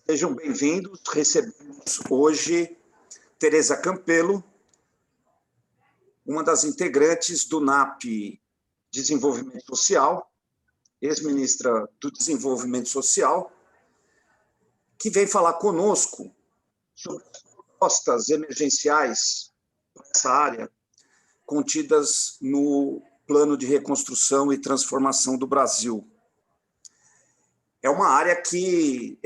Sejam bem-vindos. Recebemos hoje Tereza Campelo, uma das integrantes do NAP Desenvolvimento Social, ex-ministra do Desenvolvimento Social, que vem falar conosco sobre as propostas emergenciais nessa área contidas no Plano de Reconstrução e Transformação do Brasil. É uma área que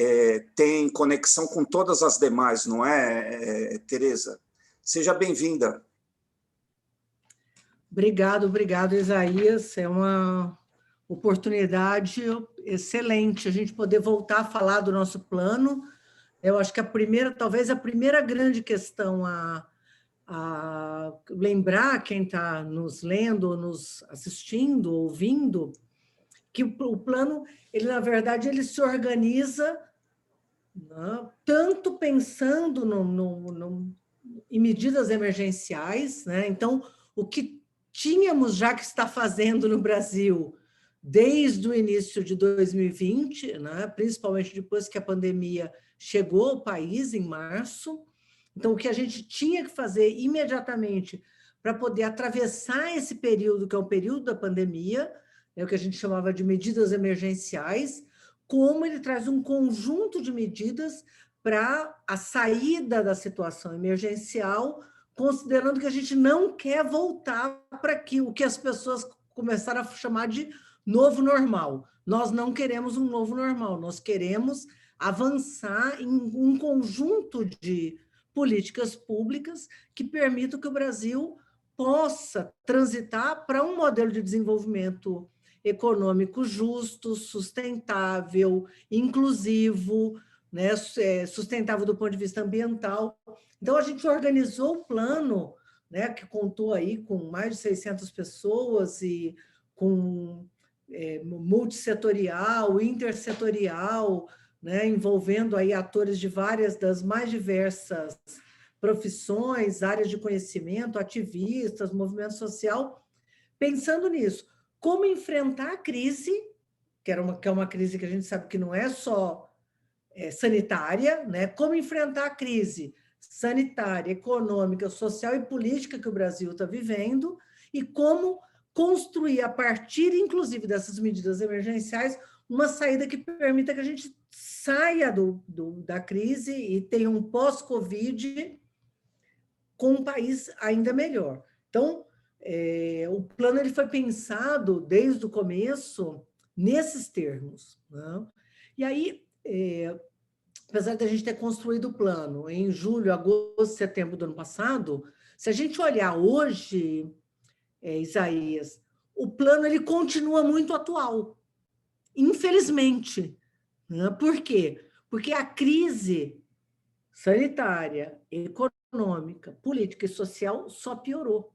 tem conexão com todas as demais, não é, Tereza? Seja bem-vinda. Obrigado, Isaías. É uma oportunidade excelente a gente poder voltar a falar do nosso plano. Eu acho que talvez a primeira grande questão a lembrar quem está nos lendo, nos assistindo, ouvindo, que o plano, na verdade, ele se organiza, né, tanto pensando em medidas emergenciais, né? Então, o que tínhamos já que está fazendo no Brasil desde o início de 2020, né, principalmente depois que a pandemia chegou ao país em março. Então, o que a gente tinha que fazer imediatamente para poder atravessar esse período, que é o período da pandemia, é o que a gente chamava de medidas emergenciais, como ele traz um conjunto de medidas para a saída da situação emergencial, considerando que a gente não quer voltar para o que as pessoas começaram a chamar de novo normal. Nós não queremos um novo normal, nós queremos avançar em um conjunto de políticas públicas que permitam que o Brasil possa transitar para um modelo de desenvolvimento econômico justo, sustentável, inclusivo, né, sustentável do ponto de vista ambiental. Então, a gente organizou o plano, né, que contou aí com mais de 600 pessoas e com multissetorial, intersetorial, né, envolvendo aí atores de várias das mais diversas profissões, áreas de conhecimento, ativistas, movimento social, pensando nisso. Como enfrentar a crise, que é uma crise que a gente sabe que não é só sanitária, né? Como enfrentar a crise sanitária, econômica, social e política que o Brasil está vivendo e como construir, a partir, inclusive, dessas medidas emergenciais, uma saída que permita que a gente saia da crise e tenha um pós-Covid com um país ainda melhor. Então, o plano ele foi pensado desde o começo nesses termos, né? E aí, apesar de a gente ter construído o plano em julho, agosto, setembro do ano passado, se a gente olhar hoje, Isaías, o plano ele continua muito atual, infelizmente, né? Por quê? Porque a crise sanitária, econômica, política e social só piorou.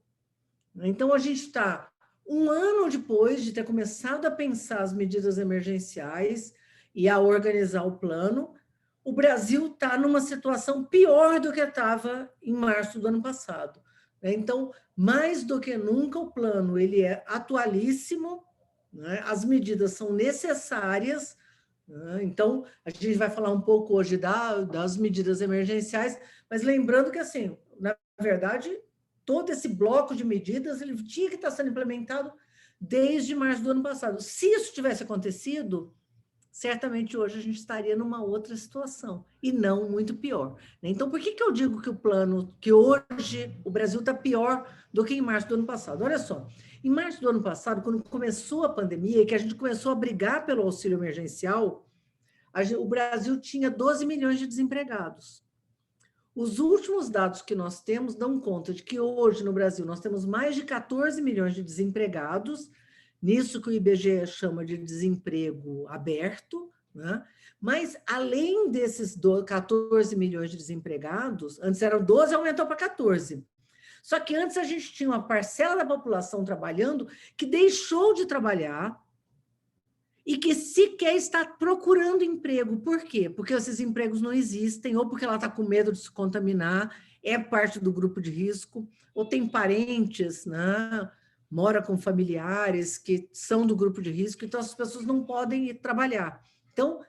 Então, a gente está um ano depois de ter começado a pensar as medidas emergenciais e a organizar o plano, o Brasil está numa situação pior do que estava em março do ano passado. Então, mais do que nunca, o plano ele é atualíssimo, né? As medidas são necessárias, né? Então, a gente vai falar um pouco hoje das medidas emergenciais, mas lembrando que, assim, na verdade, todo esse bloco de medidas ele tinha que estar sendo implementado desde março do ano passado. Se isso tivesse acontecido, certamente hoje a gente estaria numa outra situação, e não muito pior. Então, por que eu digo que o plano, que hoje o Brasil está pior do que em março do ano passado? Olha só, em março do ano passado, quando começou a pandemia e que a gente começou a brigar pelo auxílio emergencial, o Brasil tinha 12 milhões de desempregados. Os últimos dados que nós temos dão conta de que hoje no Brasil nós temos mais de 14 milhões de desempregados, nisso que o IBGE chama de desemprego aberto, né? Mas além desses 14 milhões de desempregados, antes eram 12, aumentou para 14. Só que antes a gente tinha uma parcela da população trabalhando que deixou de trabalhar e que sequer está procurando emprego. Por quê? Porque esses empregos não existem, ou porque ela está com medo de se contaminar, é parte do grupo de risco, ou tem parentes, né? Mora com familiares que são do grupo de risco, então as pessoas não podem ir trabalhar. Então,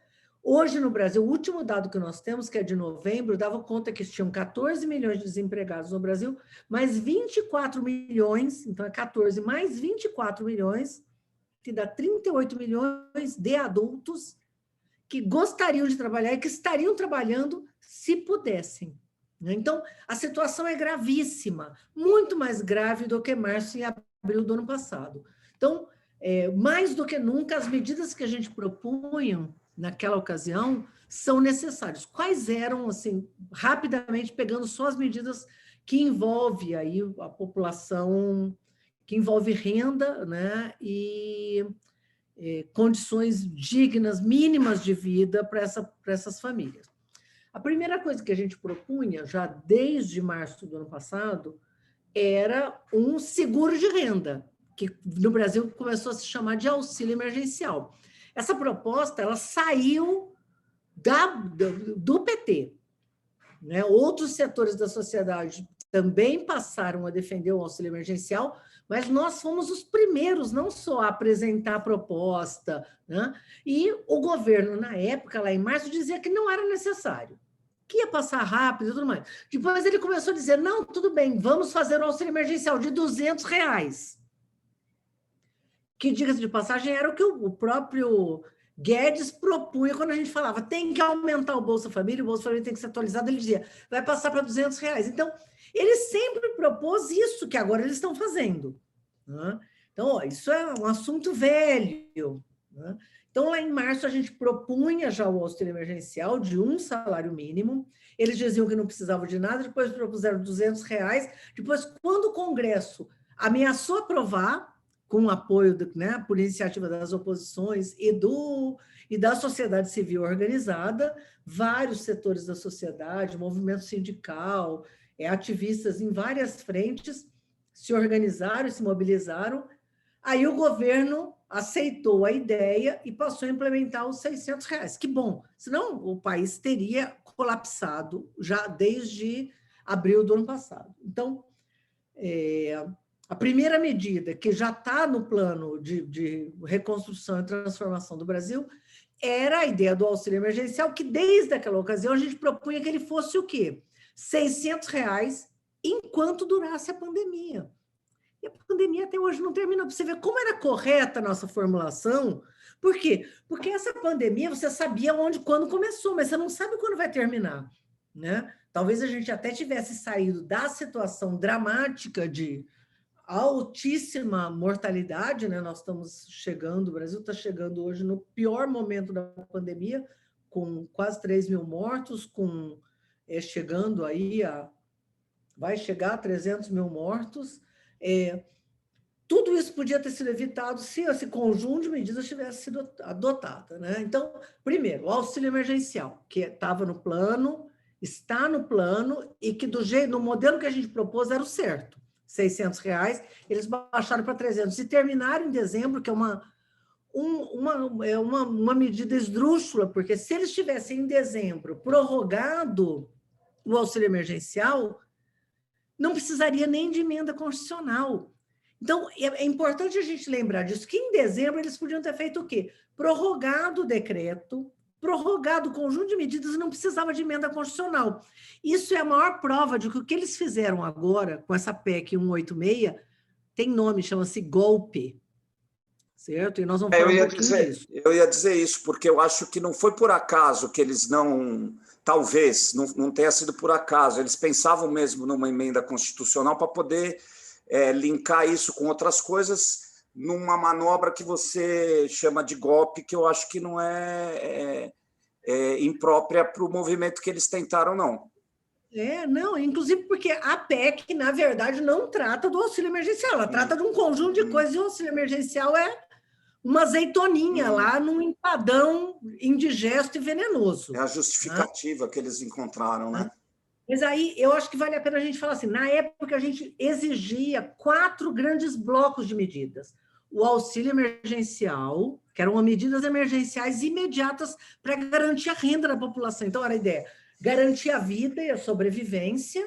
Hoje, no Brasil, o último dado que nós temos, que é de novembro, dava conta que tinham 14 milhões de desempregados no Brasil, mais 24 milhões, então é 14 mais 24 milhões, que dá 38 milhões de adultos que gostariam de trabalhar e que estariam trabalhando se pudessem. Então, a situação é gravíssima, muito mais grave do que março e abril do ano passado. Então, mais do que nunca, as medidas que a gente propunha naquela ocasião são necessárias. Quais eram, assim, rapidamente, pegando só as medidas que envolvem aí a população, que envolve renda, né, e condições dignas, mínimas de vida para essas famílias. A primeira coisa que a gente propunha, já desde março do ano passado, era um seguro de renda, que no Brasil começou a se chamar de auxílio emergencial. Essa proposta, ela saiu do PT, né? Outros setores da sociedade também passaram a defender o auxílio emergencial, mas nós fomos os primeiros, não só a apresentar a proposta, né? E o governo, na época, lá em março, dizia que não era necessário, que ia passar rápido e tudo mais. Depois ele começou a dizer, não, tudo bem, vamos fazer um auxílio emergencial de R$200, que, diga-se de passagem, era o que o próprio Guedes propunha quando a gente falava, tem que aumentar o Bolsa Família, o Bolsa Família tem que ser atualizado, ele dizia, vai passar para R$200. Então, ele sempre propôs isso que agora eles estão fazendo, né? Então, ó, isso é um assunto velho, né? Então, lá em março, a gente propunha já o auxílio emergencial de um salário mínimo, eles diziam que não precisavam de nada, depois propuseram R$200, depois, quando o Congresso ameaçou aprovar, com o apoio, né, por iniciativa das oposições e da sociedade civil organizada, vários setores da sociedade, movimento sindical, ativistas em várias frentes se organizaram e se mobilizaram. Aí o governo aceitou a ideia e passou a implementar os R$600. Que bom, senão o país teria colapsado já desde abril do ano passado. Então, a primeira medida que já está no plano de reconstrução e transformação do Brasil era a ideia do auxílio emergencial, que desde aquela ocasião a gente propunha que ele fosse o quê? R$600 enquanto durasse a pandemia. E a pandemia até hoje não terminou. Para você ver como era correta a nossa formulação. Por quê? Porque essa pandemia você sabia onde, quando começou, mas você não sabe quando vai terminar, né? Talvez a gente até tivesse saído da situação dramática de altíssima mortalidade, né? Nós estamos chegando, o Brasil está chegando hoje no pior momento da pandemia, com quase 3 mil mortos, chegando aí vai chegar a 300 mil mortos. Tudo isso podia ter sido evitado se esse conjunto de medidas tivesse sido adotado, né? Então, primeiro, o auxílio emergencial, que estava no plano, está no plano, e que no modelo que a gente propôs era o certo. R$600, eles baixaram para 300 e terminaram em dezembro, que é uma medida esdrúxula, porque se eles tivessem em dezembro prorrogado o auxílio emergencial, não precisaria nem de emenda constitucional. Então, é importante a gente lembrar disso, que em dezembro eles podiam ter feito o quê? Prorrogado o decreto, prorrogado o conjunto de medidas e não precisava de emenda constitucional. Isso é a maior prova de que o que eles fizeram agora com essa PEC 186 tem nome, chama-se golpe, certo? E nós vamos falar um pouquinho disso. Eu ia dizer isso, porque eu acho que não foi por acaso que eles talvez, não tenha sido por acaso, eles pensavam mesmo numa emenda constitucional para poder linkar isso com outras coisas numa manobra que você chama de golpe, que eu acho que não é imprópria para o movimento que eles tentaram, não. Não, inclusive porque a PEC, na verdade, não trata do auxílio emergencial, ela trata de um conjunto de coisas, e o auxílio emergencial é uma azeitoninha lá num empadão indigesto e venenoso. É a justificativa, né, que eles encontraram, né? Mas aí eu acho que vale a pena a gente falar assim, na época a gente exigia 4 grandes blocos de medidas. O auxílio emergencial, que eram medidas emergenciais imediatas para garantir a renda da população. Então, era a ideia, garantir a vida e a sobrevivência,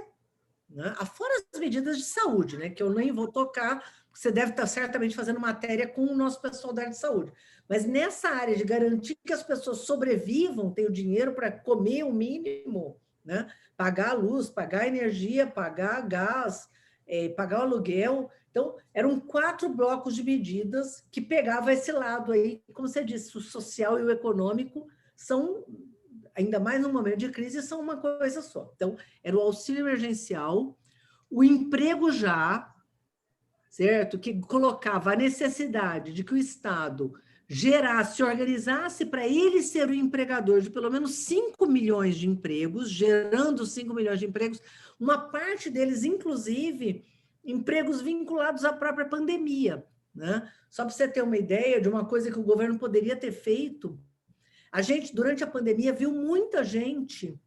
né? Fora as medidas de saúde, né? Que eu nem vou tocar, você deve estar certamente fazendo matéria com o nosso pessoal da área de saúde. Mas nessa área de garantir que as pessoas sobrevivam, tenham dinheiro para comer o mínimo, né? Pagar a luz, pagar a energia, pagar gás, pagar o aluguel. Então, eram 4 blocos de medidas que pegavam esse lado aí, como você disse, o social e o econômico são, ainda mais no momento de crise, são uma coisa só. Então, era o auxílio emergencial, o emprego já, certo? Que colocava a necessidade de que o Estado gerasse, organizasse para ele ser o empregador de pelo menos 5 milhões de empregos, gerando 5 milhões de empregos, uma parte deles, inclusive, empregos vinculados à própria pandemia, né? Só para você ter uma ideia de uma coisa que o governo poderia ter feito, a gente, durante a pandemia, viu muita gente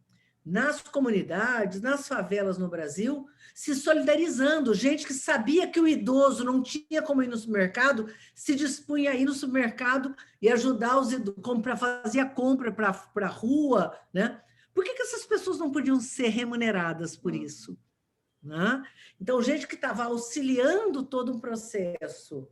nas comunidades, nas favelas no Brasil, se solidarizando, gente que sabia que o idoso não tinha como ir no supermercado, se dispunha a ir no supermercado e ajudar os idosos, fazia compra para a rua, né? Por que essas pessoas não podiam ser remuneradas por isso? Né? Então, gente que estava auxiliando todo um processo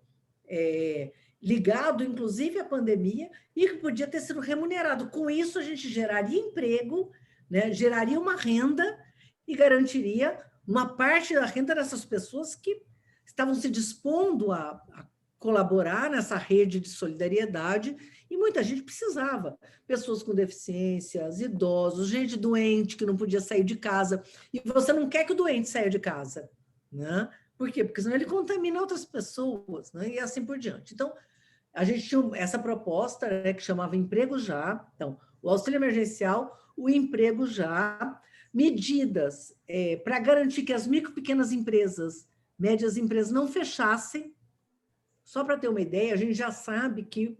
ligado, inclusive, à pandemia, e que podia ter sido remunerado. Com isso, a gente geraria emprego, né? Geraria uma renda e garantiria uma parte da renda dessas pessoas que estavam se dispondo a colaborar nessa rede de solidariedade, e muita gente precisava. Pessoas com deficiências, idosos, gente doente que não podia sair de casa. E você não quer que o doente saia de casa, né? Por quê? Porque senão ele contamina outras pessoas, né? E assim por diante. Então, a gente tinha essa proposta, né, que chamava Emprego Já. Então, o auxílio emergencial, o Emprego Já, medidas para garantir que as micro e pequenas empresas, médias empresas não fechassem. Só para ter uma ideia, a gente já sabe que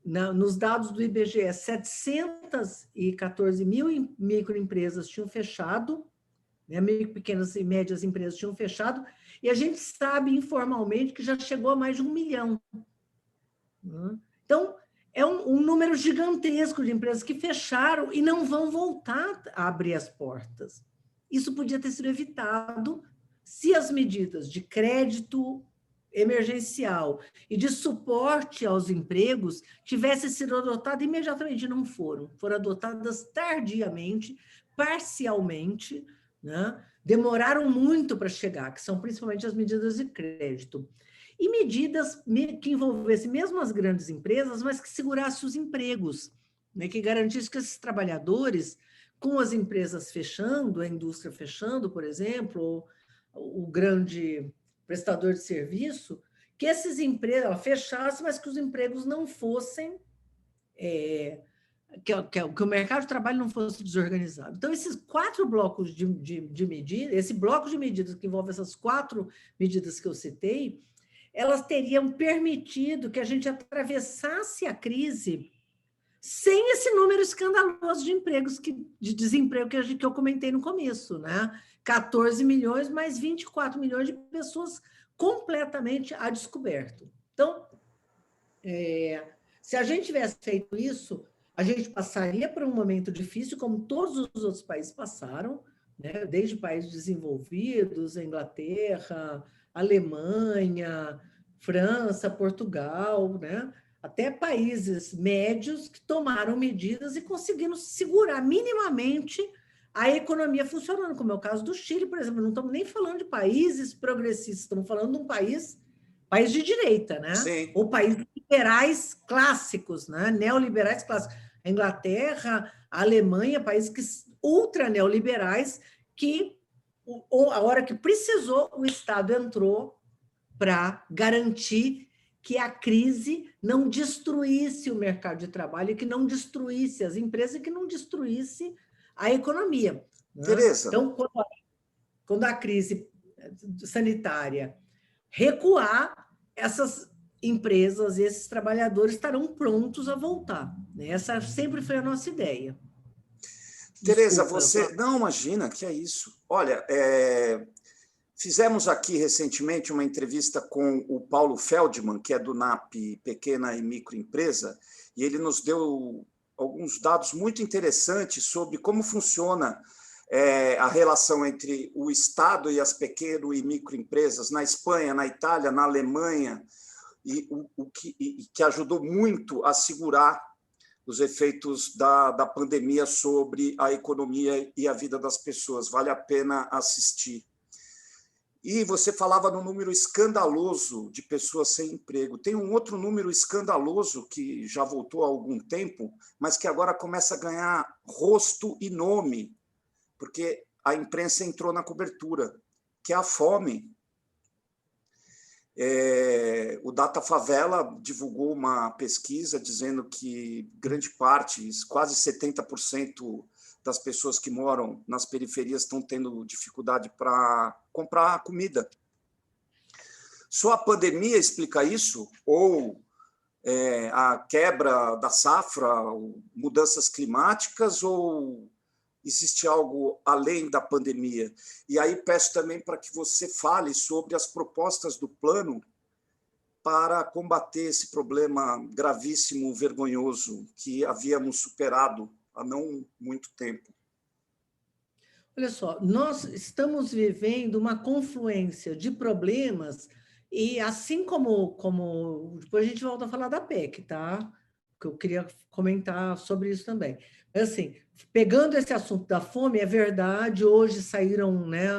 nos dados do IBGE, 714 mil microempresas tinham fechado, né, micro, pequenas e médias empresas tinham fechado, e a gente sabe informalmente que já chegou a mais de 1 milhão. Então, é um número gigantesco de empresas que fecharam e não vão voltar a abrir as portas. Isso podia ter sido evitado se as medidas de crédito emergencial e de suporte aos empregos tivessem sido adotadas imediatamente. Não foram. Foram adotadas tardiamente, parcialmente, né? Demoraram muito para chegar, que são principalmente as medidas de crédito. E medidas que envolvessem mesmo as grandes empresas, mas que segurassem os empregos, né? Que garantissem que esses trabalhadores, com as empresas fechando, a indústria fechando, por exemplo, o grande prestador de serviço, que esses empregos fechassem, mas que os empregos não fossem, que o mercado de trabalho não fosse desorganizado. Então, esses 4 blocos de medidas, esse bloco de medidas que envolve essas 4 medidas que eu citei, elas teriam permitido que a gente atravessasse a crise sem esse número escandaloso de empregos, de desemprego que eu comentei no começo, né? 14 milhões mais 24 milhões de pessoas completamente a descoberto. Então, se a gente tivesse feito isso, a gente passaria por um momento difícil, como todos os outros países passaram, né? Desde países desenvolvidos, Inglaterra, Alemanha, França, Portugal, né? Até países médios que tomaram medidas e conseguiram segurar minimamente a economia funcionando, como é o caso do Chile, por exemplo. Não estamos nem falando de países progressistas, estamos falando de um país de direita, né? Sim. Ou países liberais clássicos, né? Neoliberais clássicos. A Inglaterra, a Alemanha, países ultra neoliberais que, a hora que precisou, o Estado entrou para garantir que a crise não destruísse o mercado de trabalho, que não destruísse as empresas e que não destruísse a economia. Né? Tereza. Então, quando a crise sanitária recuar, essas empresas, esses trabalhadores estarão prontos a voltar. Né? Essa sempre foi a nossa ideia. Tereza, você... Não, imagina, que é isso. Olha, fizemos aqui recentemente uma entrevista com o Paulo Feldman, que é do NAP Pequena e Microempresa, e ele nos deu alguns dados muito interessantes sobre como funciona a relação entre o Estado e as pequeno e microempresas na Espanha, na Itália, na Alemanha, e que ajudou muito a segurar os efeitos da pandemia sobre a economia e a vida das pessoas. Vale a pena assistir. E você falava no número escandaloso de pessoas sem emprego. Tem um outro número escandaloso que já voltou há algum tempo, mas que agora começa a ganhar rosto e nome, porque a imprensa entrou na cobertura, que é a fome. O Data Favela divulgou uma pesquisa dizendo que grande parte, quase 70% das pessoas que moram nas periferias estão tendo dificuldade para comprar comida. Só a pandemia explica isso? Ou a quebra da safra, mudanças climáticas, ou existe algo além da pandemia? E aí peço também para que você fale sobre as propostas do plano para combater esse problema gravíssimo, vergonhoso, que havíamos superado há não muito tempo. Olha só, nós estamos vivendo uma confluência de problemas e assim como depois a gente volta a falar da PEC, tá? Que eu queria comentar sobre isso também. Assim, pegando esse assunto da fome, é verdade, hoje saíram, né,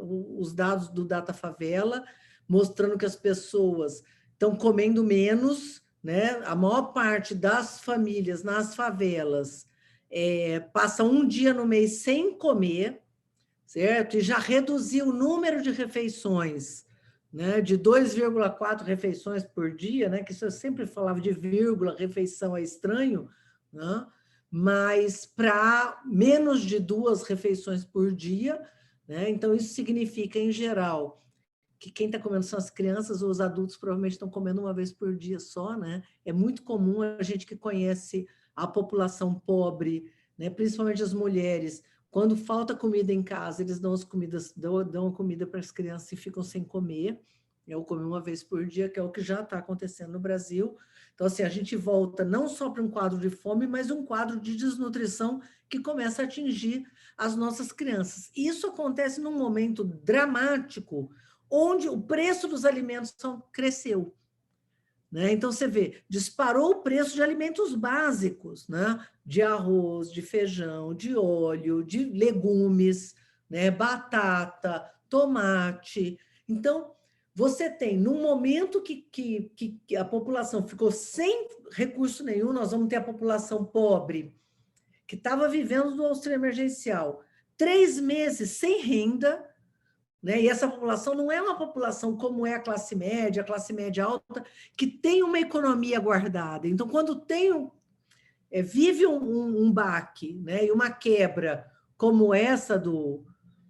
os dados do Data Favela mostrando que as pessoas estão comendo menos, né? A maior parte das famílias nas favelas passa um dia no mês sem comer, certo? E já reduziu o número de refeições, né? De 2,4 refeições por dia, né? Que isso eu sempre falava de vírgula, refeição é estranho, né? Mas para menos de 2 refeições por dia, né? Então, isso significa, em geral, que quem está comendo são as crianças, ou os adultos provavelmente estão comendo uma vez por dia só, né? É muito comum a gente que conhece a população pobre, né? Principalmente as mulheres, quando falta comida em casa, eles dão dão comida para as crianças e ficam sem comer. Eu comi uma vez por dia, que é o que já está acontecendo no Brasil. Então, assim, a gente volta não só para um quadro de fome, mas um quadro de desnutrição que começa a atingir as nossas crianças. Isso acontece num momento dramático, onde o preço dos alimentos cresceu. Né? Então, você vê, disparou o preço de alimentos básicos, né? De arroz, de feijão, de óleo, de legumes, né? Batata, tomate. Então, você tem, num momento que a população ficou sem recurso nenhum, nós vamos ter a população pobre, que estava vivendo do auxílio emergencial, 3 meses sem renda, né? E essa população não é uma população como é a classe média alta, que tem uma economia guardada. Então, quando vive um baque, né? E uma quebra como essa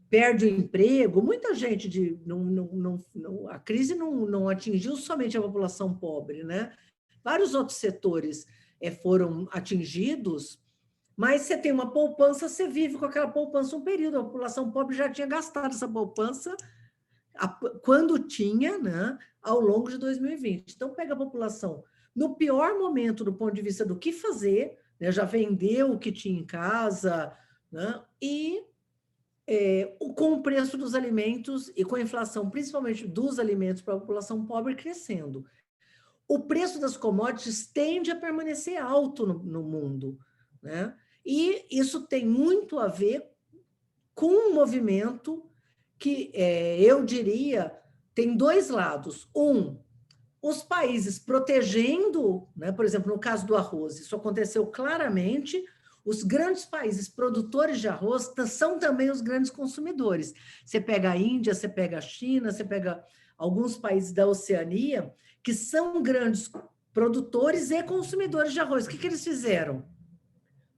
perde o emprego, muita gente a crise não atingiu somente a população pobre, né? Vários outros setores foram atingidos. Mas você tem uma poupança, você vive com aquela poupança um período. A população pobre já tinha gastado essa poupança quando tinha, né, ao longo de 2020. Então, pega a população no pior momento do ponto de vista do que fazer, né, já vendeu o que tinha em casa, né, e com o preço dos alimentos e com a inflação, principalmente dos alimentos para a população pobre, crescendo. O preço das commodities tende a permanecer alto no mundo, né? E isso tem muito a ver com um movimento que eu diria tem 2 lados. Os países protegendo, né? Por exemplo, no caso do arroz, isso aconteceu claramente. Os grandes países produtores de arroz são também os grandes consumidores. Você pega a Índia, você pega a China, você pega alguns países da Oceania, que são grandes produtores e consumidores de arroz. O que eles fizeram?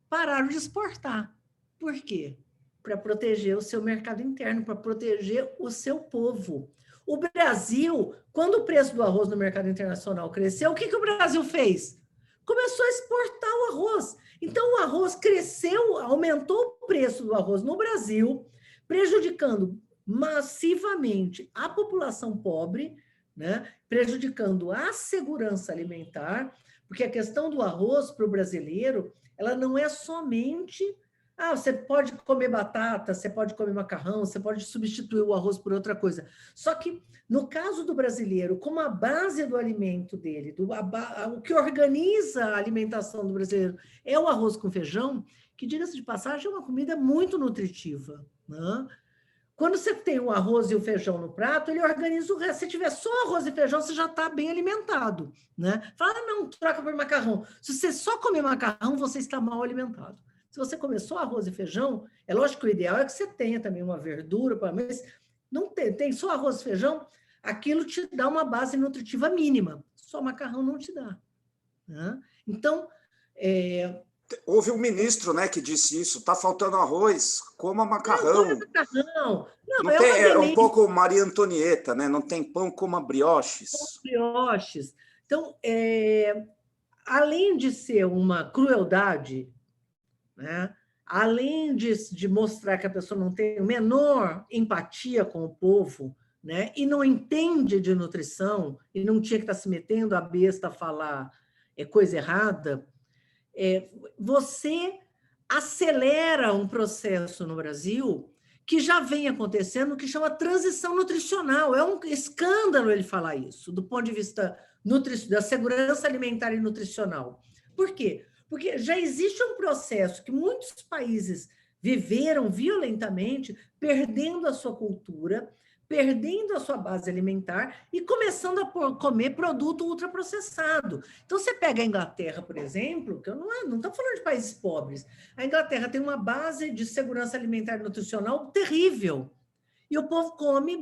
Pararam de exportar. Por quê? Para proteger o seu mercado interno, para proteger o seu povo. O Brasil, quando o preço do arroz no mercado internacional cresceu, o que o Brasil fez? Começou a exportar o arroz. Então, o arroz cresceu, aumentou o preço do arroz no Brasil, prejudicando massivamente a população pobre, né? Prejudicando a segurança alimentar, porque a questão do arroz para o brasileiro, ela não é somente Ah, você pode comer batata, você pode comer macarrão, você pode substituir o arroz por outra coisa. Só que, no caso do brasileiro, como a base do alimento dele, o que organiza a alimentação do brasileiro é o arroz com feijão, que, diga-se de passagem, é uma comida muito nutritiva, né? Quando você tem o arroz e o feijão no prato, ele organiza o resto. Se tiver só arroz e feijão, você já está bem alimentado, né? Fala, não, troca por macarrão. Se você só comer macarrão, você está mal alimentado. Se você comer só arroz e feijão, é lógico que o ideal é que você tenha também uma verdura, mas não tem só arroz e feijão, aquilo te dá uma base nutritiva mínima. Só macarrão não te dá, né? Então, houve um ministro, né, que disse isso, está faltando arroz, coma macarrão. Não, macarrão. Não tem, é um pouco Maria Antonieta, né? Não tem pão, coma brioches. Brioches. Então, além de ser uma crueldade, né? Além de mostrar que a pessoa não tem a menor empatia com o povo, né? E não entende de nutrição, e não tinha que estar se metendo a besta a falar coisa errada, você acelera um processo no Brasil que já vem acontecendo, que chama transição nutricional. É um escândalo ele falar isso, do ponto de vista da segurança alimentar e nutricional. Por quê? Porque já existe um processo que muitos países viveram violentamente, perdendo a sua cultura, perdendo a sua base alimentar e começando a comer produto ultraprocessado. Então, você pega a Inglaterra, por exemplo, que eu não estou falando de países pobres, a Inglaterra tem uma base de segurança alimentar e nutricional terrível, e o povo come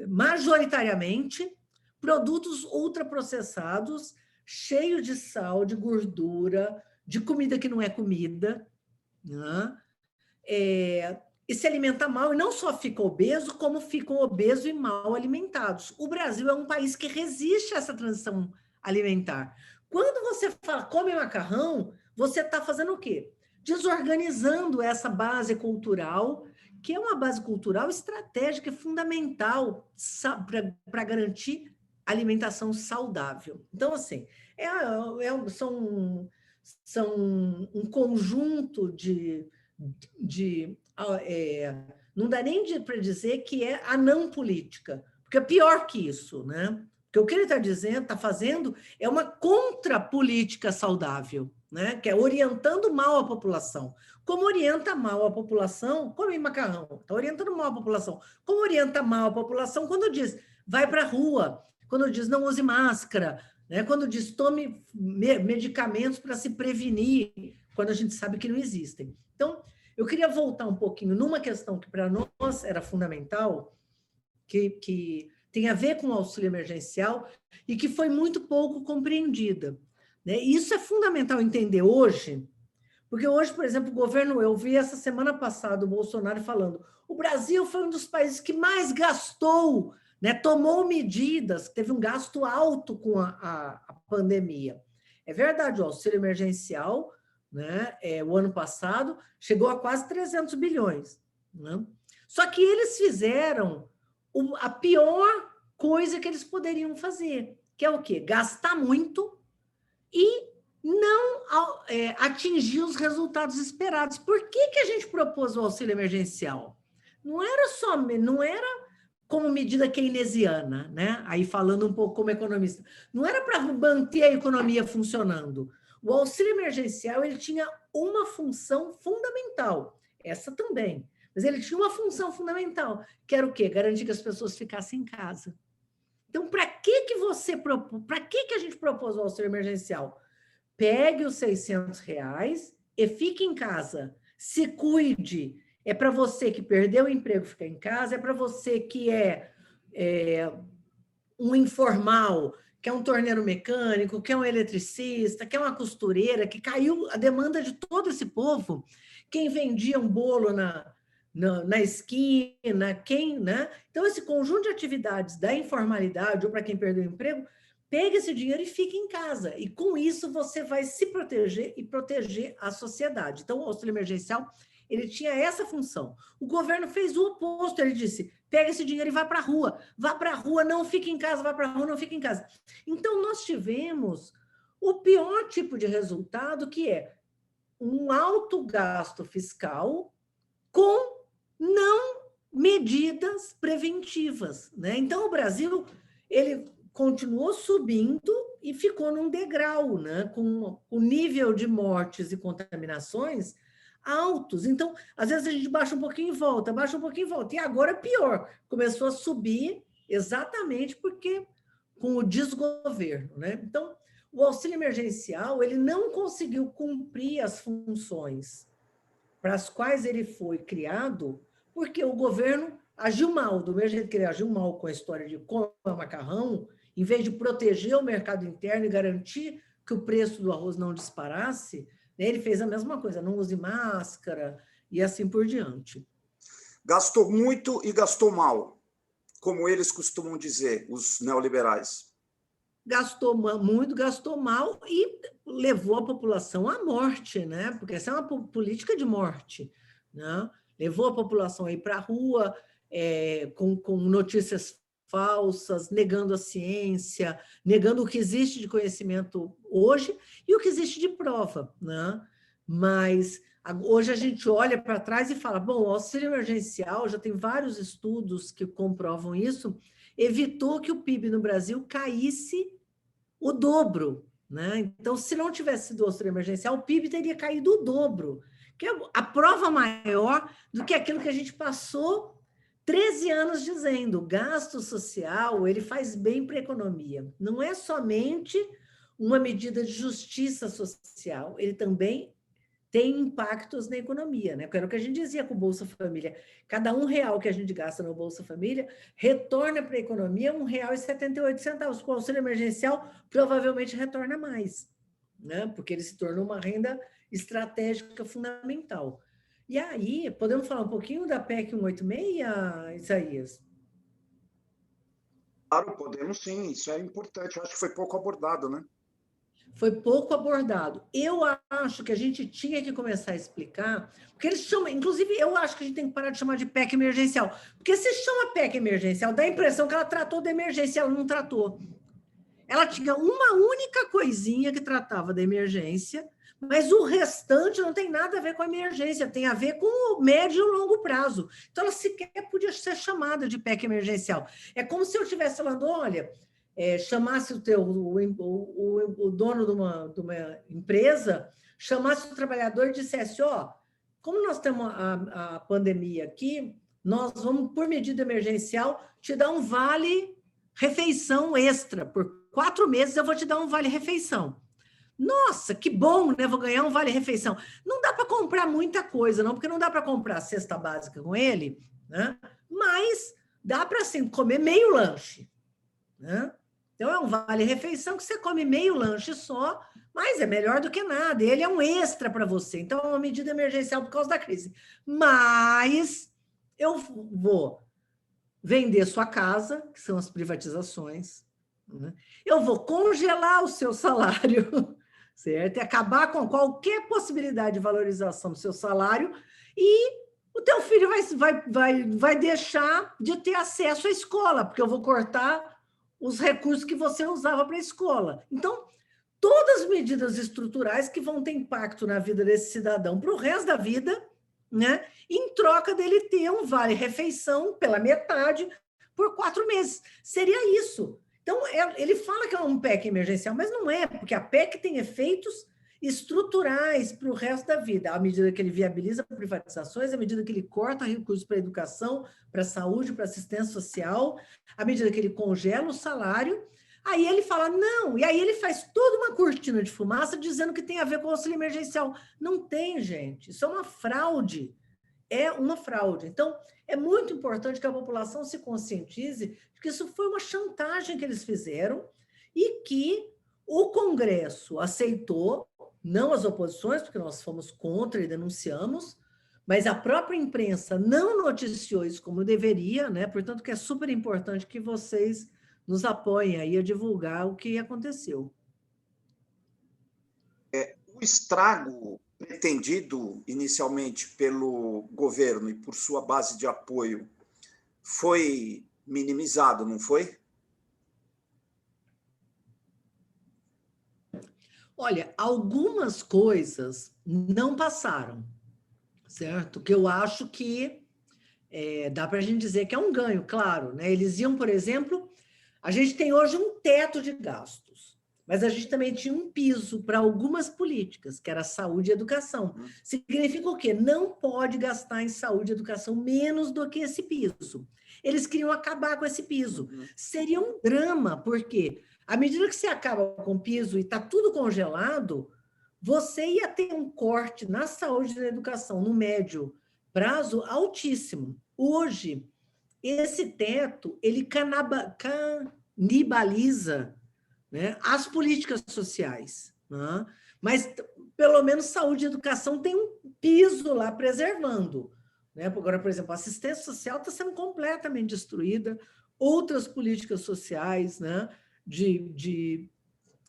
majoritariamente produtos ultraprocessados, cheios de sal, de gordura, de comida que não é comida, né? E se alimenta mal, e não só fica obeso, como ficam obesos e mal alimentados. O Brasil é um país que resiste a essa transição alimentar. Quando você fala come macarrão, você está fazendo o quê? Desorganizando essa base cultural, que é uma base cultural estratégica e fundamental para garantir alimentação saudável. Então, assim, são um conjunto não dá nem para dizer que é a não política, porque é pior que isso, né? Porque o que ele está fazendo é uma contrapolítica saudável, né? Que é orientando mal a população. Como orienta mal a população, come macarrão, está orientando mal a população. Como orienta mal a população quando diz vai para a rua, quando diz não use máscara, né? Quando diz tome medicamentos para se prevenir, quando a gente sabe que não existem. Então, eu queria voltar um pouquinho numa questão que para nós era fundamental, que tem a ver com o auxílio emergencial e que foi muito pouco compreendida, né? Isso é fundamental entender hoje, porque hoje, por exemplo, o governo, eu vi essa semana passada o Bolsonaro falando, o Brasil foi um dos países que mais gastou, né? Tomou medidas, teve um gasto alto com a pandemia. É verdade, o auxílio emergencial, né? O ano passado chegou a quase 300 bilhões. Né? Só que eles fizeram a pior coisa que eles poderiam fazer, que é o quê? Gastar muito e não atingir os resultados esperados. Por que a gente propôs o auxílio emergencial? Não era como medida keynesiana, né? Aí falando um pouco como economista, não era para manter a economia funcionando. O auxílio emergencial ele tinha uma função fundamental, essa também, mas ele tinha uma função fundamental, que era o quê? Garantir que as pessoas ficassem em casa. Então, para que a gente propôs o auxílio emergencial? Pegue os R$600 e fique em casa, se cuide. É para você que perdeu o emprego ficar em casa, é para você que é um informal, que é um torneiro mecânico, que é um eletricista, que é uma costureira, que caiu a demanda de todo esse povo, quem vendia um bolo na esquina, né? Então, esse conjunto de atividades da informalidade, ou para quem perdeu o emprego, pega esse dinheiro e fica em casa. E, com isso, você vai se proteger e proteger a sociedade. Então, o auxílio emergencial, ele tinha essa função. O governo fez o oposto, ele disse, pega esse dinheiro e vá para a rua, não fique em casa, vá para a rua, não fique em casa. Então, nós tivemos o pior tipo de resultado, que é um alto gasto fiscal com não medidas preventivas, né? Então, o Brasil, ele continuou subindo e ficou num degrau, né? Com o nível de mortes e contaminações altos. Então, às vezes a gente baixa um pouquinho e volta, baixa um pouquinho e volta. E agora pior, começou a subir exatamente porque com o desgoverno, né? Então, o auxílio emergencial, ele não conseguiu cumprir as funções para as quais ele foi criado, porque o governo agiu mal, do mesmo jeito que ele agiu mal com a história de coma macarrão, em vez de proteger o mercado interno e garantir que o preço do arroz não disparasse, né, ele fez a mesma coisa, não use máscara e assim por diante. Gastou muito e gastou mal, como eles costumam dizer, os neoliberais. Gastou muito, gastou mal e levou a população à morte, né? Porque essa é uma política de morte, né? Levou a população a ir para a rua com notícias falsas, negando a ciência, negando o que existe de conhecimento hoje e o que existe de prova, né? Mas hoje a gente olha para trás e fala, bom, o auxílio emergencial, já tem vários estudos que comprovam isso, evitou que o PIB no Brasil caísse o dobro, né? Então, se não tivesse sido o auxílio emergencial, o PIB teria caído o dobro, que é a prova maior do que aquilo que a gente passou 13 anos dizendo. O gasto social, ele faz bem para a economia. Não é somente uma medida de justiça social, ele também tem impactos na economia, né? Era o que a gente dizia com o Bolsa Família. Cada R$ 1 que a gente gasta no Bolsa Família retorna para a economia R$ 1,78. Com o auxílio emergencial, provavelmente retorna mais, né? Porque ele se tornou uma renda estratégica fundamental. E aí, podemos falar um pouquinho da PEC 186, Isaías? Claro, podemos sim, isso é importante. Eu acho que foi pouco abordado, né? Foi pouco abordado. Eu acho que a gente tinha que começar a explicar, porque eles chamam, inclusive, eu acho que a gente tem que parar de chamar de PEC emergencial, porque se chama PEC emergencial, dá a impressão que ela tratou da emergência, ela não tratou. Ela tinha uma única coisinha que tratava da emergência, mas o restante não tem nada a ver com a emergência, tem a ver com o médio e o longo prazo. Então, ela sequer podia ser chamada de PEC emergencial. É como se eu estivesse falando, olha, chamasse o dono de uma empresa, chamasse o trabalhador e dissesse, ó, como nós temos a pandemia aqui, nós vamos, por medida emergencial, te dar um vale-refeição extra. Por 4 meses eu vou te dar um vale-refeição. Nossa, que bom, né? Vou ganhar um vale-refeição. Não dá para comprar muita coisa, não, porque não dá para comprar cesta básica com ele, né? Mas dá para, assim, comer meio lanche, né? Então, é um vale-refeição que você come meio lanche só, mas é melhor do que nada. Ele é um extra para você. Então, é uma medida emergencial por causa da crise. Mas eu vou vender sua casa, que são as privatizações, né? Eu vou congelar o seu salário, certo? E acabar com qualquer possibilidade de valorização do seu salário e o teu filho vai deixar de ter acesso à escola, porque eu vou cortar os recursos que você usava para a escola. Então, todas as medidas estruturais que vão ter impacto na vida desse cidadão para o resto da vida, né? Em troca dele ter um vale-refeição pela metade por 4 meses. Seria isso. Então, ele fala que é um PEC emergencial, mas não é, porque a PEC tem efeitos estruturais para o resto da vida, à medida que ele viabiliza privatizações, à medida que ele corta recursos para a educação, para a saúde, para a assistência social, à medida que ele congela o salário. Aí ele fala, não, e aí ele faz toda uma cortina de fumaça dizendo que tem a ver com o auxílio emergencial. Não tem, gente, isso é uma fraude. É uma fraude. Então, é muito importante que a população se conscientize de que isso foi uma chantagem que eles fizeram e que o Congresso aceitou, não as oposições, porque nós fomos contra e denunciamos, mas a própria imprensa não noticiou isso como deveria, né? Portanto, que é super importante que vocês nos apoiem aí a divulgar o que aconteceu. O estrago pretendido inicialmente pelo governo e por sua base de apoio foi minimizado, não foi? Olha, algumas coisas não passaram, certo? Que eu acho que dá para a gente dizer que é um ganho, claro, né? Eles iam, por exemplo, a gente tem hoje um teto de gastos, mas a gente também tinha um piso para algumas políticas, que era saúde e educação. Significa o quê? Não pode gastar em saúde e educação menos do que esse piso. Eles queriam acabar com esse piso. Seria um drama, porque à medida que você acaba com o piso e está tudo congelado, você ia ter um corte na saúde e na educação no médio prazo altíssimo. Hoje, esse teto, ele canibaliza, né, as políticas sociais, né? Mas, pelo menos, saúde e educação tem um piso lá preservando. Né? Agora, por exemplo, a assistência social está sendo completamente destruída, outras políticas sociais, né, de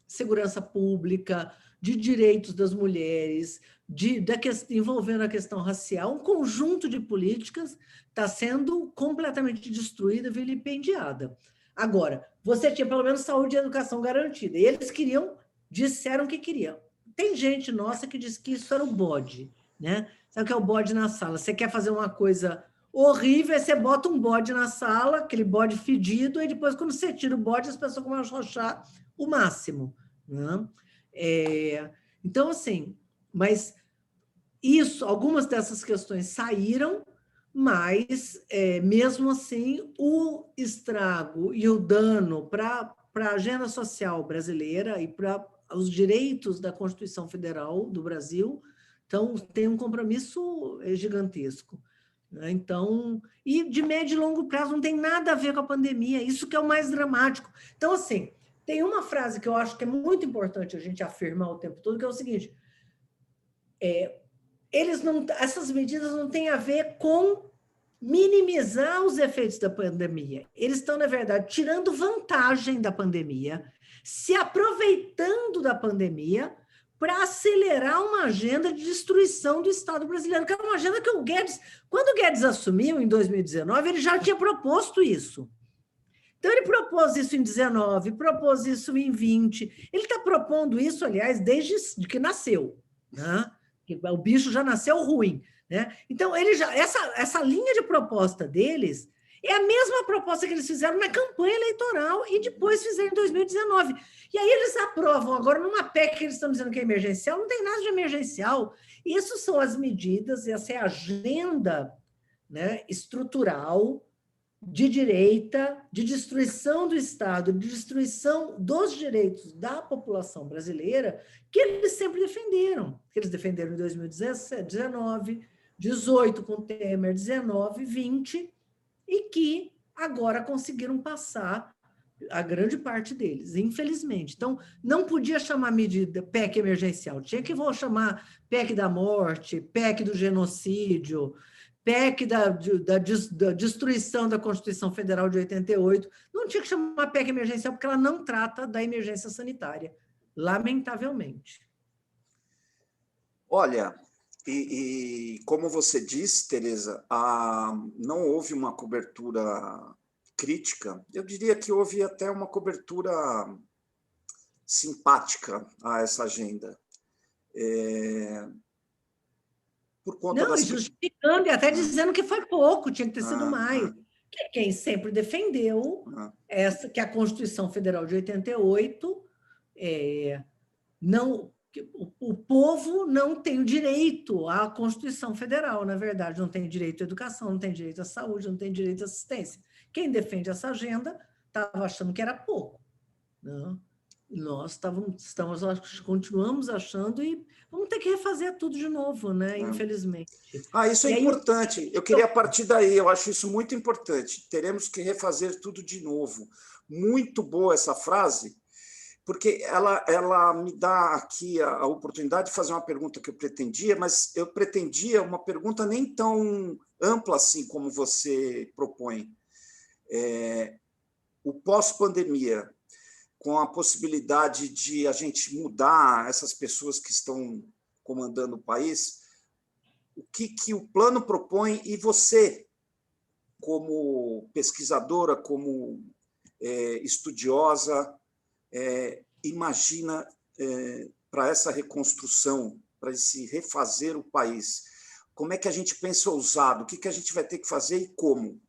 segurança pública, de direitos das mulheres, envolvendo a questão racial, um conjunto de políticas está sendo completamente destruída, vilipendiada. Agora, você tinha pelo menos saúde e educação garantida, e eles disseram que queriam. Tem gente nossa que diz que isso era o bode, né? Sabe o que é o bode na sala? Você quer fazer uma coisa horrível, aí você bota um bode na sala, aquele bode fedido, e depois, quando você tira o bode, as pessoas começam a achar o máximo. Né? Então, assim, mas algumas dessas questões saíram, mas, mesmo assim, o estrago e o dano para a agenda social brasileira e para os direitos da Constituição Federal do Brasil, então, tem um compromisso gigantesco. Né? Então, e de médio e longo prazo não tem nada a ver com a pandemia, isso que é o mais dramático. Então, assim, tem uma frase que eu acho que é muito importante a gente afirmar o tempo todo, que é o seguinte: essas medidas não têm a ver com minimizar os efeitos da pandemia. Eles estão, na verdade, tirando vantagem da pandemia, se aproveitando da pandemia para acelerar uma agenda de destruição do Estado brasileiro, que é uma agenda que o Guedes, quando o Guedes assumiu em 2019, ele já tinha proposto isso. Então, ele propôs isso em 19, propôs isso em 20. Ele está propondo isso, aliás, desde que nasceu. Né? O bicho já nasceu ruim. Né? Então, essa linha de proposta deles é a mesma proposta que eles fizeram na campanha eleitoral e depois fizeram em 2019. E aí eles aprovam agora numa PEC que eles estão dizendo que é emergencial, não tem nada de emergencial. Isso são as medidas, essa é a agenda, né, estrutural, de direita, de destruição do Estado, de destruição dos direitos da população brasileira, que eles sempre defenderam. Eles defenderam em 2017, 19, 18 com Temer, 19, 20, e que agora conseguiram passar a grande parte deles, infelizmente. Então, não podia chamar medida PEC emergencial, tinha que chamar PEC da morte, PEC do genocídio, PEC da destruição da Constituição Federal de 88, não tinha que chamar PEC emergencial, porque ela não trata da emergência sanitária, lamentavelmente. Olha, e como você disse, Tereza, não houve uma cobertura crítica, eu diria que houve até uma cobertura simpática a essa agenda. Por conta não, justificando e até dizendo que foi pouco, tinha que ter sido mais. Que quem sempre defendeu que a Constituição Federal de 88 não... O povo não tem o direito à Constituição Federal, na verdade, não tem direito à educação, não tem direito à saúde, não tem direito à assistência. Quem defende essa agenda estava achando que era pouco. Né? Nós continuamos achando e vamos ter que refazer tudo de novo, né? Infelizmente. Isso é importante. Eu queria partir daí, eu acho isso muito importante. Teremos que refazer tudo de novo. Muito boa essa frase, porque ela me dá aqui a oportunidade de fazer uma pergunta que eu pretendia, mas eu pretendia uma pergunta nem tão ampla assim como você propõe. O pós-pandemia, com a possibilidade de a gente mudar essas pessoas que estão comandando o país, o que o plano propõe e você, como pesquisadora, como estudiosa, imagina para essa reconstrução, para esse refazer o país? Como é que a gente pensa ousado? O que a gente vai ter que fazer e como?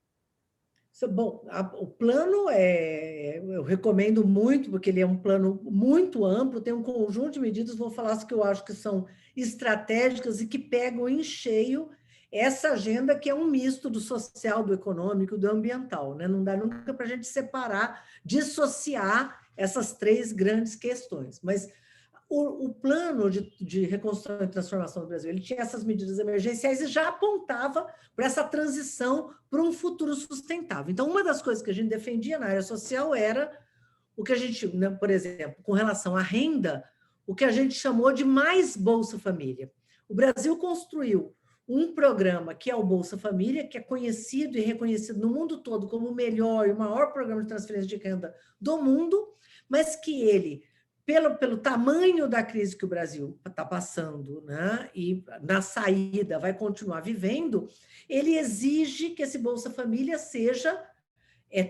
Bom, o plano eu recomendo muito, porque ele é um plano muito amplo, tem um conjunto de medidas, vou falar as que eu acho que são estratégicas e que pegam em cheio essa agenda que é um misto do social, do econômico, do ambiental, né? Não dá nunca para a gente separar, dissociar essas três grandes questões. Mas o plano de reconstrução e transformação do Brasil, ele tinha essas medidas emergenciais e já apontava para essa transição para um futuro sustentável. Então, uma das coisas que a gente defendia na área social era o que a gente, né, por exemplo, com relação à renda, o que a gente chamou de mais Bolsa Família. O Brasil construiu um programa que é o Bolsa Família, que é conhecido e reconhecido no mundo todo como o melhor e o maior programa de transferência de renda do mundo, mas que ele, pelo tamanho da crise que o Brasil está passando, né, e na saída vai continuar vivendo, ele exige que esse Bolsa Família seja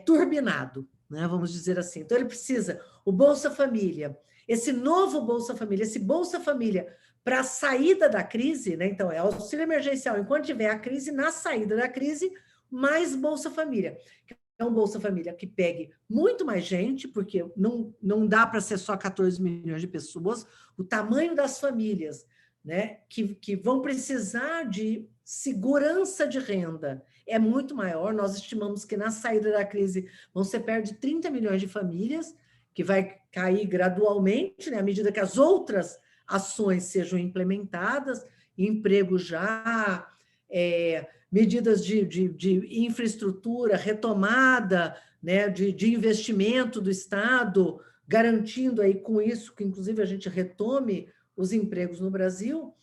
turbinado, né, vamos dizer assim. Então, ele precisa, o Bolsa Família, esse novo Bolsa Família, esse Bolsa Família para a saída da crise, né, então é auxílio emergencial enquanto tiver a crise, na saída da crise, mais Bolsa Família. É um Bolsa Família que pegue muito mais gente, porque não dá para ser só 14 milhões de pessoas, o tamanho das famílias, né, que vão precisar de segurança de renda é muito maior. Nós estimamos que na saída da crise vão ser perto de 30 milhões de famílias, que vai cair gradualmente, né, à medida que as outras ações sejam implementadas, emprego já, medidas de infraestrutura, retomada, né, de investimento do Estado, garantindo aí com isso que, inclusive, a gente retome os empregos no Brasil.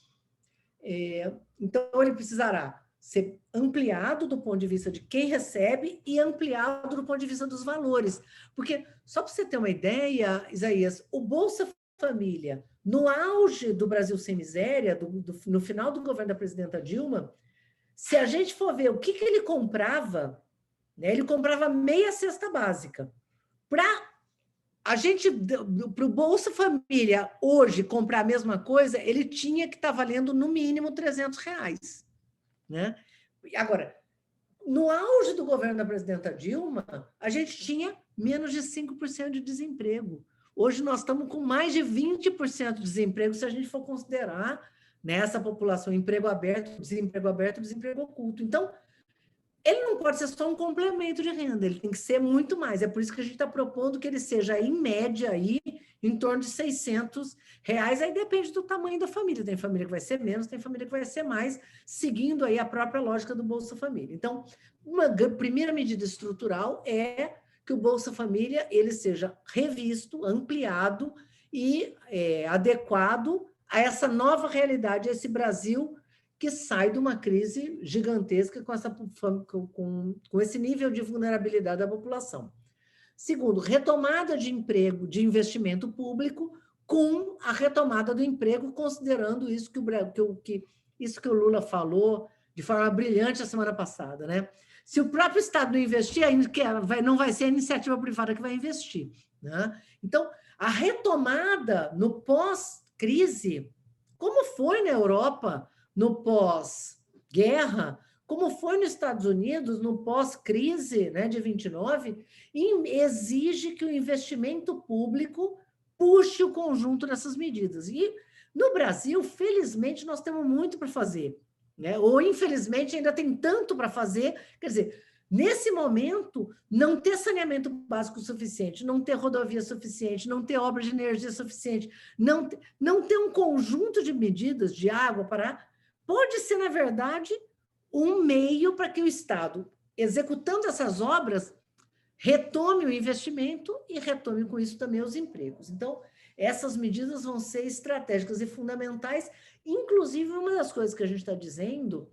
Então, ele precisará ser ampliado do ponto de vista de quem recebe e ampliado do ponto de vista dos valores. Porque, só para você ter uma ideia, Isaías, o Bolsa Família, no auge do Brasil Sem Miséria, no final do governo da presidenta Dilma, se a gente for ver o que ele comprava, né, ele comprava meia cesta básica. Para o Bolsa Família hoje comprar a mesma coisa, ele tinha que estar valendo no mínimo R$300. Né? Agora, no auge do governo da presidenta Dilma, a gente tinha menos de 5% de desemprego. Hoje nós estamos com mais de 20% de desemprego, se a gente for considerar nessa população emprego aberto, desemprego oculto. Então, ele não pode ser só um complemento de renda, ele tem que ser muito mais. É por isso que a gente está propondo que ele seja, em média, aí, em torno de R$600. Aí depende do tamanho da família. Tem família que vai ser menos, tem família que vai ser mais, seguindo aí a própria lógica do Bolsa Família. Então, uma primeira medida estrutural é que o Bolsa Família ele seja revisto, ampliado e adequado a essa nova realidade, a esse Brasil que sai de uma crise gigantesca com esse nível de vulnerabilidade da população. Segundo, retomada de emprego, de investimento público, com a retomada do emprego, considerando isso que o Lula falou de forma brilhante a semana passada, né? Se o próprio Estado não investir, não vai ser a iniciativa privada que vai investir, né? Então, a retomada no pós-crise, como foi na Europa, no pós-guerra, como foi nos Estados Unidos, no pós-crise, né, de 29, exige que o investimento público puxe o conjunto dessas medidas. E no Brasil, felizmente, nós temos muito para fazer, né? Ou, infelizmente, ainda tem tanto para fazer. Quer dizer, nesse momento, não ter saneamento básico suficiente, não ter rodovia suficiente, não ter obra de energia suficiente, não ter um conjunto de medidas de água para... Pode ser, na verdade, um meio para que o Estado, executando essas obras, retome o investimento e retome com isso também os empregos. Então, essas medidas vão ser estratégicas e fundamentais. Inclusive, uma das coisas que a gente está dizendo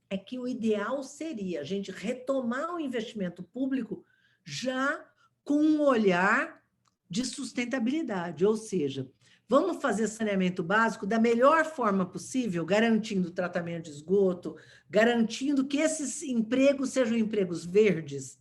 é que o ideal seria a gente retomar o investimento público já com um olhar de sustentabilidade, ou seja, vamos fazer saneamento básico da melhor forma possível, garantindo tratamento de esgoto, garantindo que esses empregos sejam empregos verdes.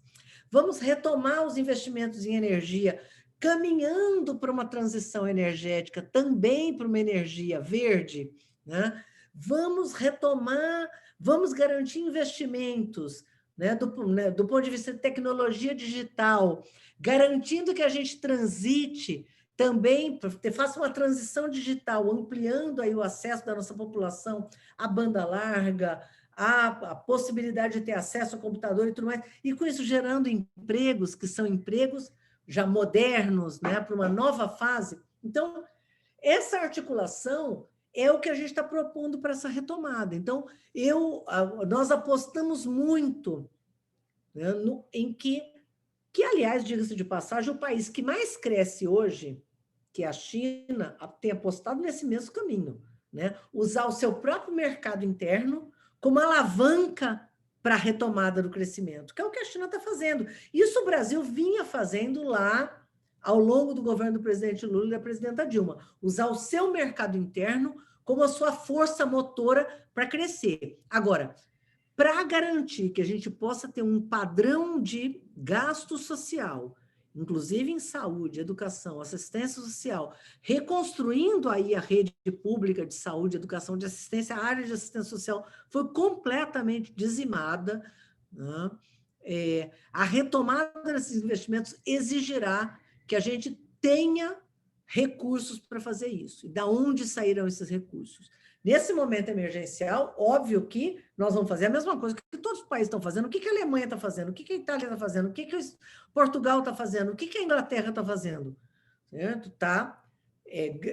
Vamos retomar os investimentos em energia caminhando para uma transição energética, também para uma energia verde, né? Vamos retomar, vamos garantir investimentos, né, do ponto de vista de tecnologia digital, garantindo que a gente transite também, faça uma transição digital, ampliando aí o acesso da nossa população à banda larga, a possibilidade de ter acesso ao computador e tudo mais, e com isso gerando empregos, que são empregos já modernos, né, para uma nova fase. Então, essa articulação é o que a gente está propondo para essa retomada. Então, nós apostamos muito, né, em que, aliás, diga-se de passagem, o país que mais cresce hoje, que é a China, tem apostado nesse mesmo caminho, né? Usar o seu próprio mercado interno como alavanca para a retomada do crescimento, que é o que a China está fazendo. Isso o Brasil vinha fazendo lá ao longo do governo do presidente Lula e da presidenta Dilma, usar o seu mercado interno como a sua força motora para crescer. Agora, para garantir que a gente possa ter um padrão de gasto social, inclusive em saúde, educação, assistência social, reconstruindo aí a rede pública de saúde, educação, de assistência, a área de assistência social foi completamente dizimada, né? A retomada desses investimentos exigirá que a gente tenha recursos para fazer isso. E da onde sairão esses recursos? Nesse momento emergencial, óbvio que nós vamos fazer a mesma coisa que todos os países estão fazendo. O que a Alemanha está fazendo? O que a Itália está fazendo? O que Portugal está fazendo? O que a Inglaterra está fazendo? Certo? Está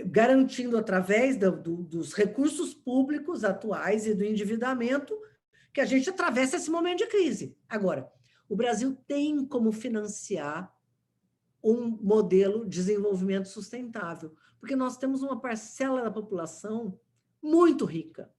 garantindo, através dos recursos públicos atuais e do endividamento, que a gente atravesse esse momento de crise. Agora, o Brasil tem como financiar um modelo de desenvolvimento sustentável, porque nós temos uma parcela da população muito rica.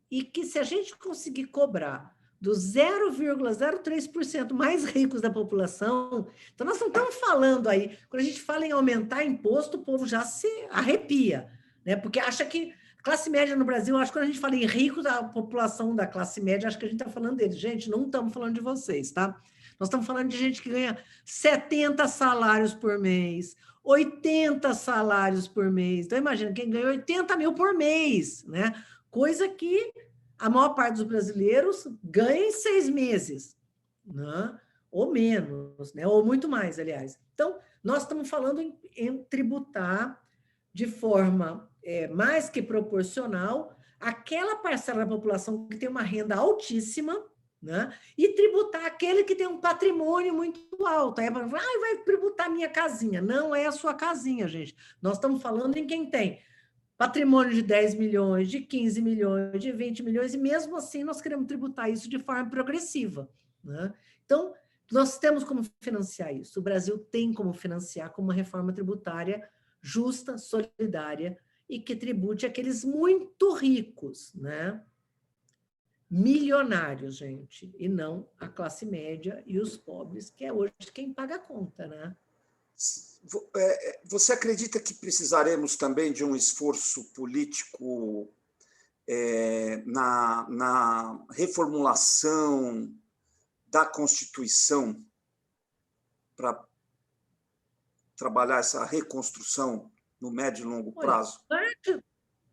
E que, se a gente conseguir cobrar dos 0,03% mais ricos da população, então nós não estamos falando aí, quando a gente fala em aumentar imposto, o povo já se arrepia, né? Porque acha que classe média no Brasil, acho que quando a gente fala em ricos, a população da classe média, acho que a gente está falando deles. Gente, não estamos falando de vocês, tá? Nós estamos falando de gente que ganha 70 salários por mês, 80 salários por mês. Então, imagina, quem ganha 80 mil por mês, né? Coisa que a maior parte dos brasileiros ganha em 6 meses, né? Ou menos, né? Ou muito mais, aliás. Então, nós estamos falando em tributar de forma mais que proporcional aquela parcela da população que tem uma renda altíssima, né? E tributar aquele que tem um patrimônio muito alto. Aí vai tributar minha casinha. Não é a sua casinha, gente. Nós estamos falando em quem tem patrimônio de 10 milhões, de 15 milhões, de 20 milhões, e mesmo assim nós queremos tributar isso de forma progressiva, né? Então, nós temos como financiar isso. O Brasil tem como financiar com uma reforma tributária justa, solidária, e que tribute aqueles muito ricos, né? Milionários, gente, e não a classe média e os pobres, que é hoje quem paga a conta, né? Você acredita que precisaremos também de um esforço político na reformulação da Constituição para trabalhar essa reconstrução no médio e longo prazo?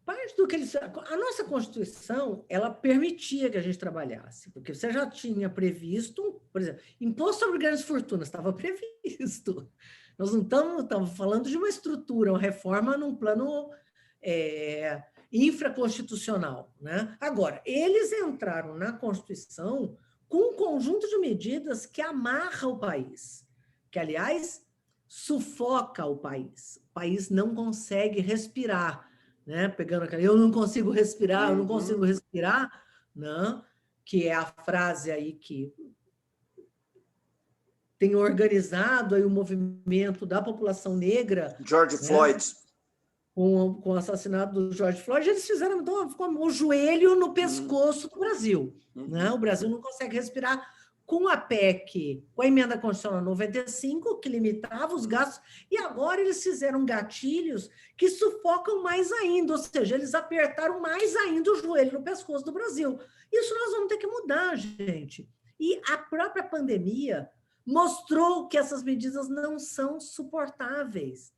Parte do que eles... A nossa Constituição, ela permitia que a gente trabalhasse, porque você já tinha previsto, por exemplo, imposto sobre grandes fortunas estava previsto. Nós não estamos falando de uma estrutura, uma reforma num plano infraconstitucional, né? Agora, eles entraram na Constituição com um conjunto de medidas que amarra o país, que, aliás, sufoca o país. O país não consegue respirar, né? Pegando aquela, eu não consigo respirar, eu não consigo respirar, né? Que é a frase aí que tem organizado aí o movimento da população negra. George Floyd. Com o assassinato do George Floyd, eles fizeram então, o joelho no pescoço do Brasil. Né? O Brasil não consegue respirar com a PEC, com a emenda constitucional 95, que limitava os gastos, e agora eles fizeram gatilhos que sufocam mais ainda, ou seja, eles apertaram mais ainda o joelho no pescoço do Brasil. Isso nós vamos ter que mudar, gente. E a própria pandemia mostrou que essas medidas não são suportáveis.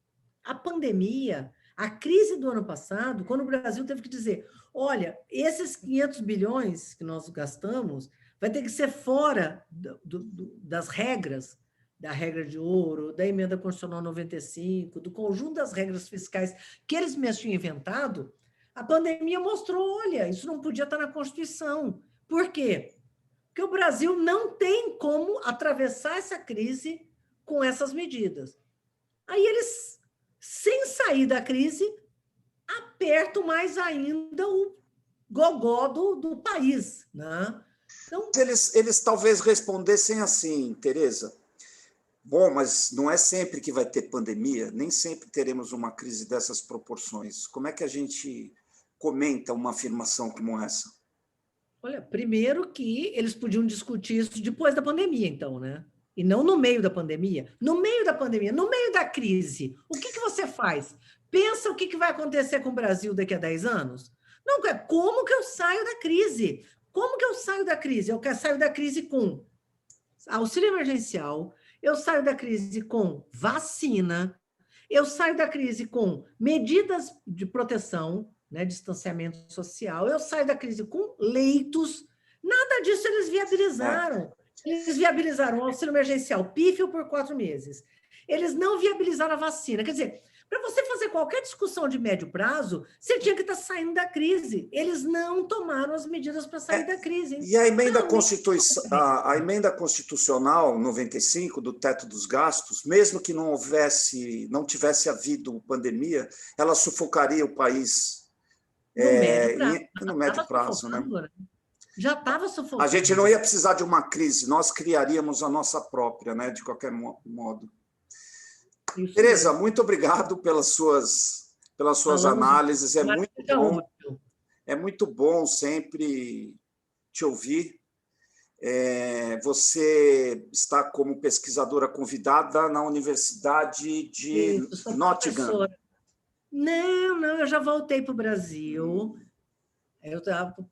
A pandemia, a crise do ano passado, quando o Brasil teve que dizer, olha, esses 500 bilhões que nós gastamos vai ter que ser fora das regras, da regra de ouro, da emenda constitucional 95, do conjunto das regras fiscais que eles mesmos tinham inventado, a pandemia mostrou, olha, isso não podia estar na Constituição. Por quê? Porque o Brasil não tem como atravessar essa crise com essas medidas. Aí eles, sem sair da crise, apertam mais ainda o gogó do país, né? Então, eles talvez respondessem assim, Tereza, bom, mas não é sempre que vai ter pandemia, nem sempre teremos uma crise dessas proporções. Como é que a gente comenta uma afirmação como essa? Olha, primeiro que eles podiam discutir isso depois da pandemia, então, né? E não no meio da pandemia. No meio da pandemia, no meio da crise, o que você faz? Pensa o que vai acontecer com o Brasil daqui a 10 anos? Não, como que eu saio da crise? Como que eu saio da crise? Eu saio da crise com auxílio emergencial, eu saio da crise com vacina, eu saio da crise com medidas de proteção, né, distanciamento social, eu saio da crise com leitos, nada disso eles viabilizaram. Eles viabilizaram o auxílio emergencial pífio por 4 meses. Eles não viabilizaram a vacina. Quer dizer, para você fazer qualquer discussão de médio prazo, você tinha que estar saindo da crise. Eles não tomaram as medidas para sair da crise. E a emenda, a emenda constitucional 95 do teto dos gastos, mesmo que não tivesse havido pandemia, ela sufocaria o país no médio prazo, né? Já estava sufocando. A gente não ia precisar de uma crise, nós criaríamos a nossa própria, né? De qualquer modo. Isso Tereza, mesmo. Muito obrigado pelas suas análises. É muito bom sempre te ouvir. Você está como pesquisadora convidada na Universidade de Nottingham. Professora. Não, eu já voltei para o Brasil. Eu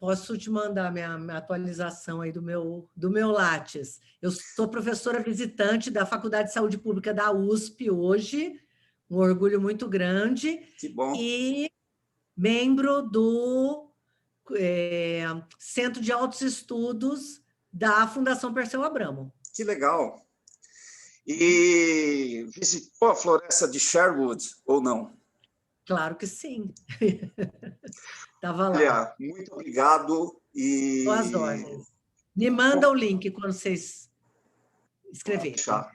posso te mandar minha atualização aí do meu Lattes. Eu sou professora visitante da Faculdade de Saúde Pública da USP hoje, um orgulho muito grande. Que bom. E membro do Centro de Altos Estudos da Fundação Perseu Abramo. Que legal. E visitou a floresta de Sherwood ou não? Claro que sim. Estava lá. Olha, muito obrigado. Boas ordens. Me manda o link quando vocês escreverem. Tchau.